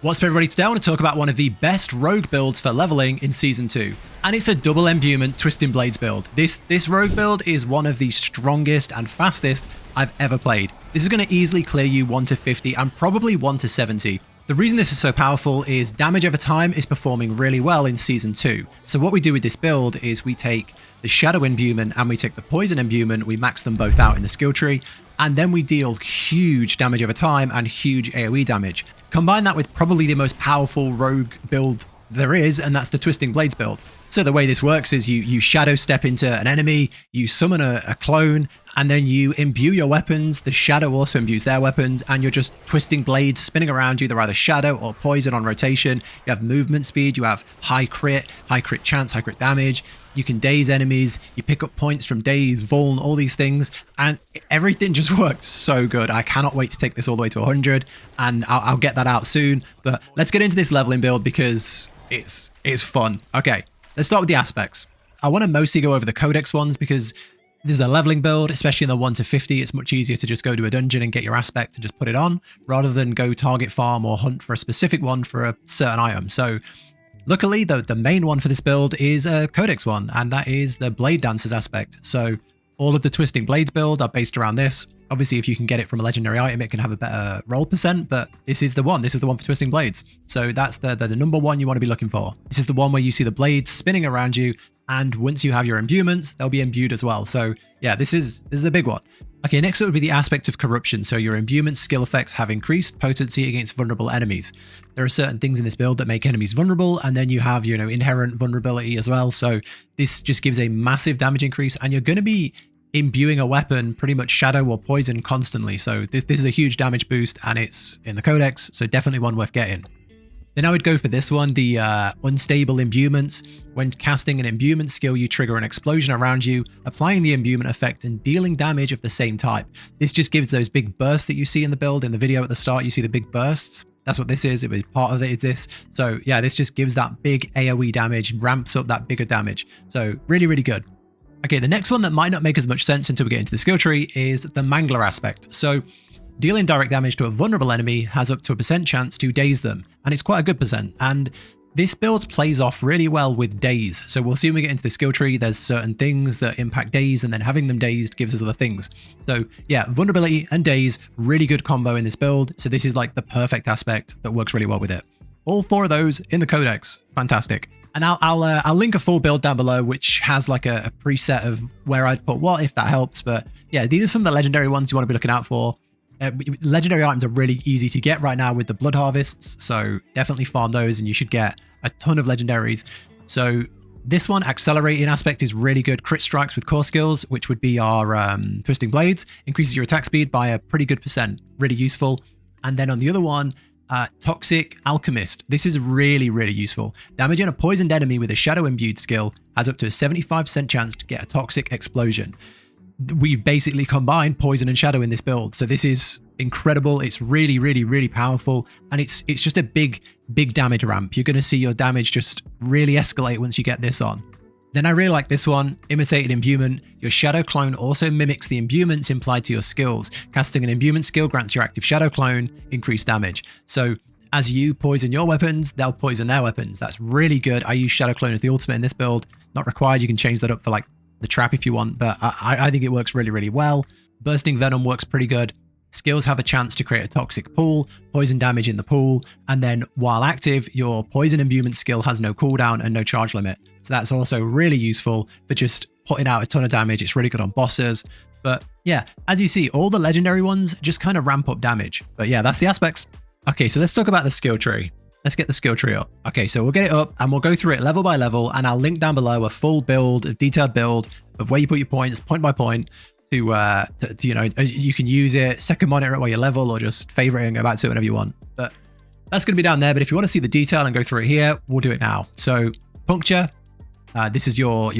What's up everybody, today I want to talk about one of the best rogue builds for leveling in Season 2. And it's a Double Imbuement Twisting Blades build. This rogue build is one of the strongest and fastest I've ever played. This is going to easily clear you 1 to 50 and probably 1 to 70. The reason this is so powerful is damage over time is performing really well in Season 2. So what we do with this build is we take the Shadow Imbuement and we take the Poison Imbuement, we max them both out in the skill tree, and then we deal huge damage over time and huge AoE damage. Combine that with probably the most powerful rogue build there is, and that's the Twisting Blades build. So the way this works is you shadow step into an enemy, you summon a clone, and then you imbue your weapons. The shadow also imbues their weapons, and you're just twisting blades spinning around you. They're either shadow or poison on rotation. You have movement speed, you have high crit chance, high crit damage. You can daze enemies, you pick up points from daze, vuln, all these things, and everything just works so good. I cannot wait to take this all the way to 100, and I'll get that out soon. But let's get into this leveling build because it's fun. Okay, let's start with the aspects. I want to mostly go over the codex ones because this is a leveling build, especially in the 1 to 50. It's much easier to just go to a dungeon and get your aspect and just put it on, rather than go target farm or hunt for a specific one for a certain item. So luckily, the main one for this build is a codex one, and that is the Blade Dancers aspect. So all of the Twisting Blades build are based around this. Obviously, if you can get it from a legendary item, it can have a better roll percent, but this is the one. This is the one for Twisting Blades. So that's the number one you want to be looking for. This is the one where you see the blades spinning around you, and once you have your imbuements, they'll be imbued as well. So yeah, this is a big one. Okay, next up would be the aspect of corruption. So your imbuement skill effects have increased potency against vulnerable enemies. There are certain things in this build that make enemies vulnerable, and then you have, inherent vulnerability as well. So this just gives a massive damage increase, and you're going to be imbuing a weapon pretty much shadow or poison constantly. So this is a huge damage boost, and it's in the codex, so definitely one worth getting. Then I would go for this one, the unstable imbuements. When casting an imbuement skill, you trigger an explosion around you, applying the imbuement effect and dealing damage of the same type. This just gives those big bursts that you see in the build. In the video at the start, you see the big bursts. That's what this is. It was part of it is this. So yeah, this just gives that big AoE damage, ramps up that bigger damage. So really, really good. Okay, the next one that might not make as much sense until we get into the skill tree is the Mangler aspect. So dealing direct damage to a vulnerable enemy has up to a % chance to daze them, and it's quite a good %. And this build plays off really well with daze. So we'll see when we get into the skill tree, there's certain things that impact daze, and then having them dazed gives us other things. So yeah, vulnerability and daze, really good combo in this build. So this is like the perfect aspect that works really well with it. All 4 of those in the codex, fantastic. And I'll link a full build down below, which has like a preset of where I'd put what, if that helps. But yeah, these are some of the legendary ones you want to be looking out for. Legendary items are really easy to get right now with the blood harvests, so definitely farm those and you should get a ton of legendaries. So this one, accelerating aspect, is really good. Crit strikes with core skills, which would be our Twisting Blades, increases your attack speed by a pretty good %, really useful. And then on the other one, Toxic Alchemist. This is really, really useful. Damaging a poisoned enemy with a shadow imbued skill has up to a 75% chance to get a toxic explosion. We've basically combined poison and shadow in this build, so this is incredible. It's really, really, really powerful, and it's just a big damage ramp. You're going to see your damage just really escalate once you get this on. Then I really like this one, Imitated Imbuement. Your shadow clone also mimics the imbuements implied to your skills. Casting an imbuement skill grants your active shadow clone increased damage. So as you poison your weapons, they'll poison their weapons. That's really good. I use shadow clone as the ultimate in this build. Not required. You can change that up for like the trap if you want, but I think it works really, really well. Bursting Venom works pretty good. Skills have a chance to create a toxic pool, poison damage in the pool, and then while active, your poison imbuement skill has no cooldown and no charge limit. So that's also really useful for just putting out a ton of damage. It's really good on bosses. But yeah, as you see, all the legendary ones just kind of ramp up damage. But yeah, that's the aspects. Okay, so let's talk about the skill tree. Let's get the skill tree up. Okay, so we'll get it up and we'll go through it level by level, and I'll link down below a full build, a detailed build of where you put your points, point by point, to you can use it, second monitor it while you level, or just favorite and go back to it whenever you want. But that's going to be down there. But if you want to see the detail and go through it here, we'll do it now. So puncture, this is your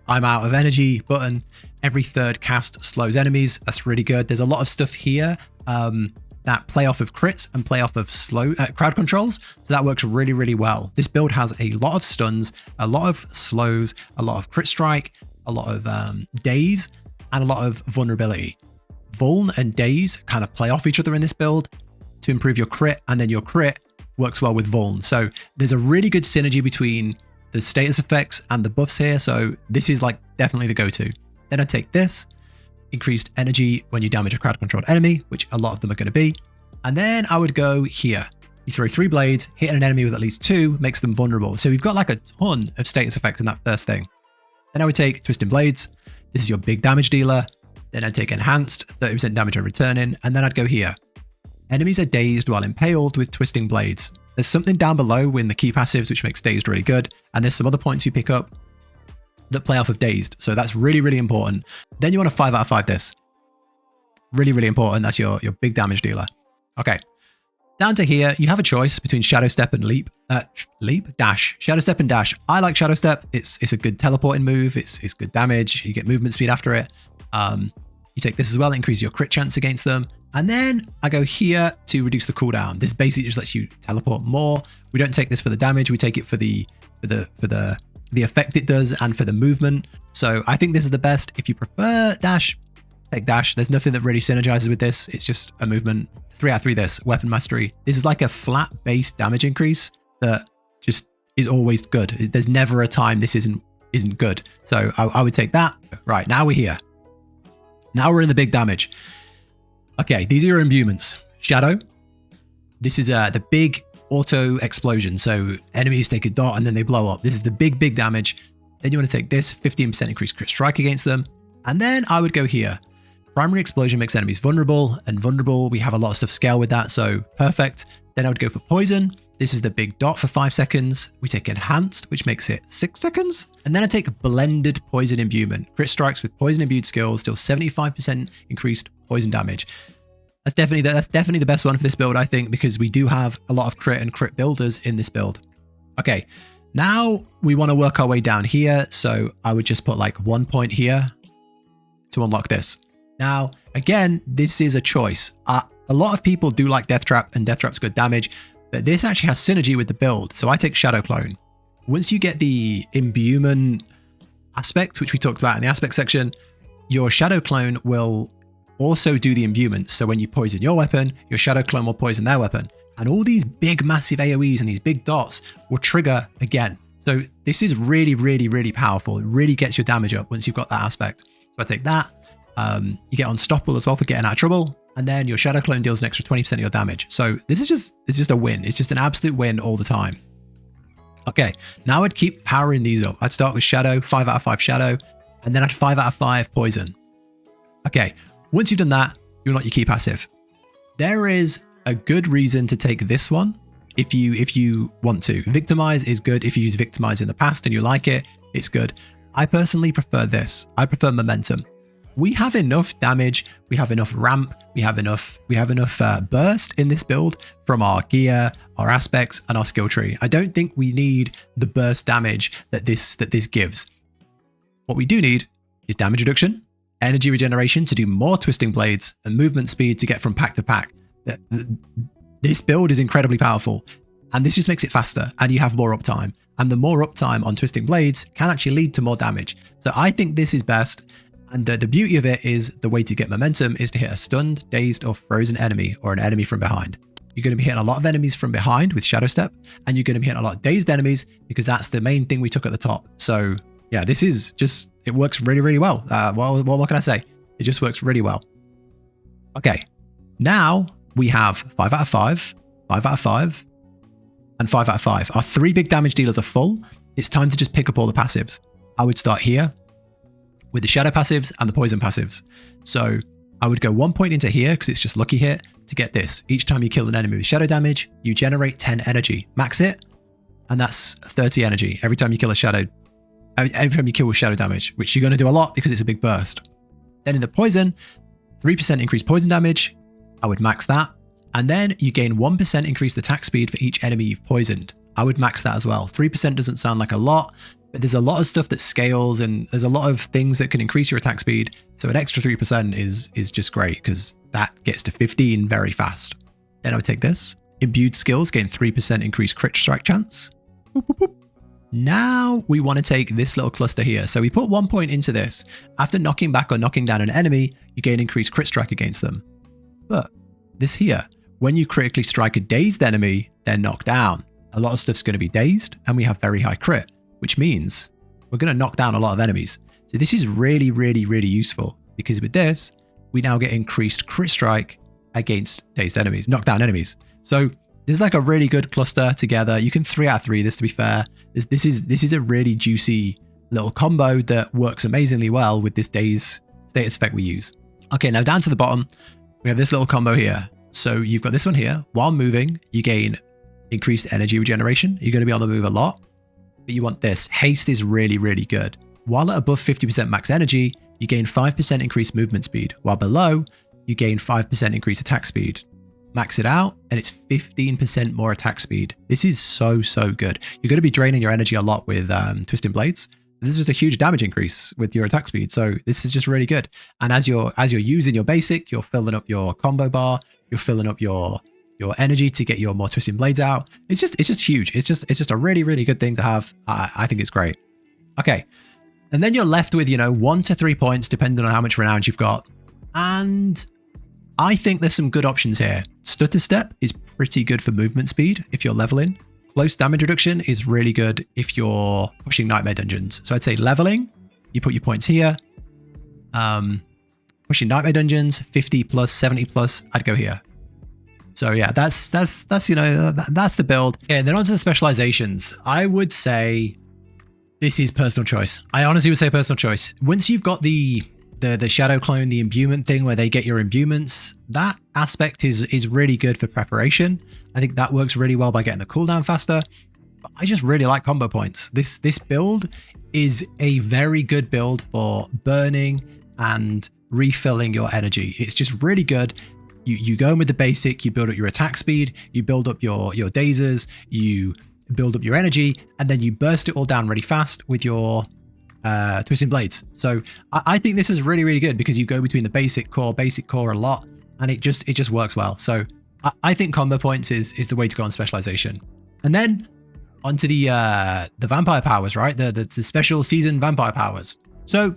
I'm out of energy button. Every third cast slows enemies. That's really good. There's a lot of stuff here that play off of crits and play off of slow crowd controls. So that works really, really well. This build has a lot of stuns, a lot of slows, a lot of crit strike, a lot of daze, and a lot of vulnerability. Vuln and daze kind of play off each other in this build to improve your crit, and then your crit works well with Vuln. So there's a really good synergy between the status effects and the buffs here. So this is like definitely the go-to. Then I take this, increased energy when you damage a crowd-controlled enemy, which a lot of them are going to be. And then I would go here. You throw 3 blades, hitting an enemy with at least 2 makes them vulnerable. So we've got like a ton of status effects in that first thing. Then I would take Twisting Blades. This is your big damage dealer. Then I'd take Enhanced, 30% damage on returning. And then I'd go here. Enemies are dazed while impaled with Twisting Blades. There's something down below in the key passives which makes dazed really good. And there's some other points you pick up that play off of dazed. So that's really, really important. Then you want to 5 out of 5 this. Really, really important. That's your big damage dealer. Okay. Down to here, you have a choice between Shadow Step and Leap. Dash. Shadow Step and Dash. I like Shadow Step. It's a good teleporting move. It's good damage. You get movement speed after it. You take this as well, increase your crit chance against them. And then I go here to reduce the cooldown. This basically just lets you teleport more. We don't take this for the damage. We take it for the effect it does and for the movement. So I think this is the best. If you prefer Dash, take Dash. There's nothing that really synergizes with this. It's just a movement. 3 out of 3 this. Weapon Mastery. This is like a flat base damage increase that just is always good. There's never a time this isn't good. So I would take that. Right, now we're here. Now we're in the big damage. Okay, these are your imbuements. Shadow. This is the big auto explosion. So enemies take a dot and then they blow up. This is the big damage. Then you want to take this, 15% increased crit strike against them. And then I would go here. Primary explosion makes enemies vulnerable, and vulnerable, we have a lot of stuff scale with that, so perfect. Then I would go for poison. This is the big dot for 5 seconds. We take enhanced, which makes it 6 seconds. And then I take blended poison imbuement. Crit strikes with poison imbued skills, still 75% increased poison damage. That's definitely the best one for this build, I think, because we do have a lot of crit and crit builders in this build. Okay, now we want to work our way down here. So I would just put like 1 point here to unlock this. Now, again, this is a choice. A lot of people do like Death Trap, and Death Trap's good damage, but this actually has synergy with the build. So I take Shadow Clone. Once you get the imbuement aspect, which we talked about in the aspect section, your Shadow Clone will also do the imbuement. So when you poison your weapon, your Shadow Clone will poison their weapon. And all these big, massive AoEs and these big dots will trigger again. So this is really, really, really powerful. It really gets your damage up once you've got that aspect. So I take that. You get Unstoppable as well for getting out of trouble, and then your Shadow Clone deals an extra 20% of your damage. So this is just a win. It's just an absolute win all the time. Okay, now I'd keep powering these up. I'd start with Shadow, 5 out of 5 Shadow, and then I'd 5 out of 5 Poison. Okay, once you've done that, you unlock your key passive. There is a good reason to take this one if you want to. Victimize is good. If you use Victimize in the past and you like it, it's good. I personally prefer this. I prefer Momentum. We have enough damage, we have enough ramp, we have enough burst in this build from our gear, our aspects, and our skill tree. I don't think we need the burst damage that this gives. What we do need is damage reduction, energy regeneration to do more twisting blades, and movement speed to get from pack to pack. This build is incredibly powerful, and this just makes it faster, and you have more uptime. And the more uptime on twisting blades can actually lead to more damage. So I think this is best. And the beauty of it is the way to get momentum is to hit a stunned, dazed, or frozen enemy, or an enemy from behind. You're going to be hitting a lot of enemies from behind with Shadow Step, and you're going to be hitting a lot of dazed enemies because that's the main thing we took at the top. So yeah, this is just, it works really, really well. What can I say? It just works really well. Okay, now we have 5 out of 5, 5 out of 5, and 5 out of 5. Our 3 big damage dealers are full. It's time to just pick up all the passives. I would start here with the Shadow passives and the Poison passives. So I would go 1 point into here because it's just lucky hit to get this. Each time you kill an enemy with Shadow damage, you generate 10 energy. Max it, and that's 30 energy every time you kill a Shadow. Every time you kill with Shadow damage, which you're going to do a lot because it's a big burst. Then in the Poison, 3% increased poison damage. I would max that. And then you gain 1% increased attack speed for each enemy you've poisoned. I would max that as well. 3% doesn't sound like a lot, but there's a lot of stuff that scales and there's a lot of things that can increase your attack speed. So an extra 3% is just great because that gets to 15 very fast. Then I would take this. Imbued skills gain 3% increased crit strike chance. Boop, boop, boop. Now we want to take this little cluster here. So we put 1 point into this. After knocking back or knocking down an enemy, you gain increased crit strike against them. But this here, when you critically strike a dazed enemy, they're knocked down. A lot of stuff's going to be dazed, and we have very high crit, which means we're going to knock down a lot of enemies. So this is really, really, really useful, because with this, we now get increased crit strike against dazed enemies, knockdown enemies. So there's like a really good cluster together. You can 3 out of 3 this, to be fair. This is a really juicy little combo that works amazingly well with this daze status effect we use. Okay, now down to the bottom, we have this little combo here. So you've got this one here. While moving, you gain increased energy regeneration. You're going to be on the move a lot, but you want this. Haste is really, really good. While at above 50% max energy, you gain 5% increased movement speed. While below, you gain 5% increased attack speed. Max it out, and it's 15% more attack speed. This is so, so good. You're going to be draining your energy a lot with Twisting Blades. This is just a huge damage increase with your attack speed. So this is just really good. And as you're using your basic, you're filling up your combo bar, you're filling up your energy to get your more Twisting Blades out. It's just huge. It's just a really, really good thing to have. I think it's great. Okay. And then you're left with, 1 to 3 points, depending on how much renown you've got. And I think there's some good options here. Stutter Step is pretty good for movement speed if you're leveling. Close damage reduction is really good if you're pushing Nightmare Dungeons. So I'd say leveling, you put your points here. Pushing Nightmare Dungeons, 50 plus, 70 plus, I'd go here. So yeah, that's the build. Okay, and then on to the specializations. I would say this is personal choice. I honestly would say personal choice. Once you've got the shadow clone, the imbuement thing where they get your imbuments, that aspect is really good for preparation. I think that works really well by getting the cooldown faster. But I just really like combo points. This build is a very good build for burning and refilling your energy. It's just really good. You go in with the basic, you build up your attack speed, you build up your dazers, you build up your energy, and then you burst it all down really fast with your Twisting Blades. So I think this is really, really good because you go between the basic core a lot, and it just works well. So I think combo points is the way to go on specialization. And then onto the vampire powers, right? The special season vampire powers. So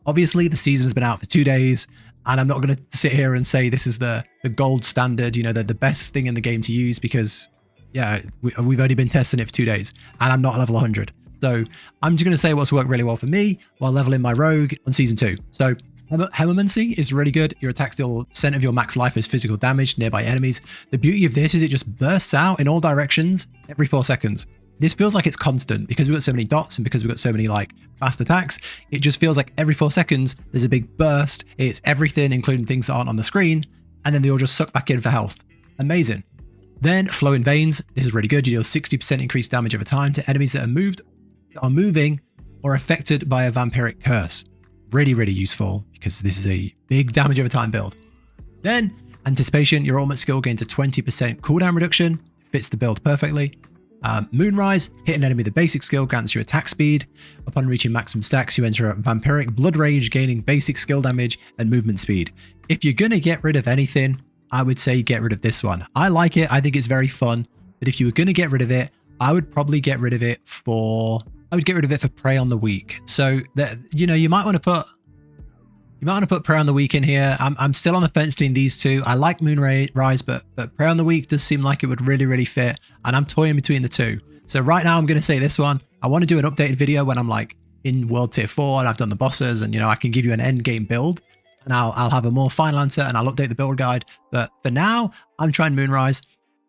obviously the season has been out for 2 days, and I'm not going to sit here and say this is the gold standard, the best thing in the game to use, because yeah, we've only been testing it for 2 days, and I'm not level 100. So I'm just going to say what's worked really well for me while leveling my rogue on season 2. So Hemomancy is really good. Your attack deal % of your max life is physical damage to nearby enemies. The beauty of this is it just bursts out in all directions every 4 seconds. This feels like it's constant because we've got so many dots and because we've got so many fast attacks. It just feels like every 4 seconds there's a big burst. It's everything, including things that aren't on the screen, and then they all just suck back in for health. Amazing. Then Flowing Veins. This is really good. You deal 60% increased damage over time to enemies that are moving or affected by a vampiric curse. Really, really useful because this is a big damage over time build. Then Anticipation, your ultimate skill gains a 20% cooldown reduction. Fits the build perfectly. Moonrise, hit an enemy with a basic skill, grants you attack speed. Upon reaching maximum stacks, you enter a Vampiric Blood Rage, gaining basic skill damage and movement speed. If you're going to get rid of anything, I would say get rid of this one. I like it. I think it's very fun. But if you were going to get rid of it, I would probably get rid of it for Prey on the Weak. So that, you might want to put Prey on the Weak in here. I'm still on the fence between these two. I like Moonrise, but Prey on the Weak does seem like it would really, really fit. And I'm toying between the two. So right now I'm going to say this one. I want to do an updated video when I'm in World Tier 4 and I've done the bosses, and I can give you an end game build. And I'll have a more final answer and I'll update the build guide. But for now, I'm trying Moonrise.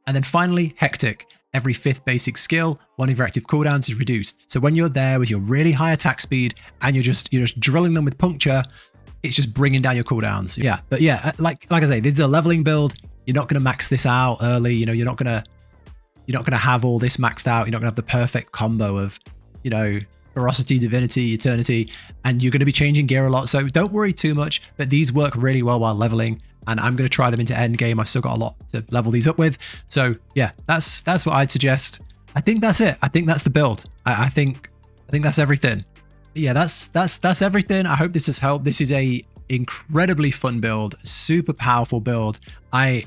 And then finally, Hectic. Every 5th basic skill, one of your active cooldowns is reduced. So when you're there with your really high attack speed and you're just drilling them with puncture, it's just bringing down your cooldowns. Yeah, but yeah, like I say, this is a leveling build. You're not going to max this out early. You're not going to have all this maxed out. You're not going to have the perfect combo of, Ferocity, Divinity, Eternity, and you're going to be changing gear a lot. So don't worry too much, but these work really well while leveling. And I'm going to try them into end game. I've still got a lot to level these up with. So yeah, that's what I'd suggest. I think that's it. I think that's the build. I think that's everything. Yeah, that's everything. I hope this has helped. This is a incredibly fun build, super powerful build. I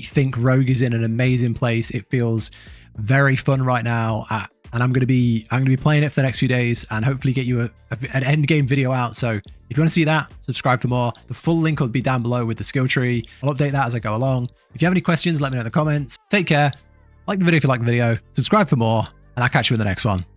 think Rogue is in an amazing place. It feels very fun right now. and I'm gonna be playing it for the next few days and hopefully get you an end game video out. So if you want to see that, subscribe for more. The full link will be down below with the skill tree. I'll update that as I go along. If you have any questions, let me know in the comments. Take care. Like the video if you like the video. Subscribe for more, and I'll catch you in the next one.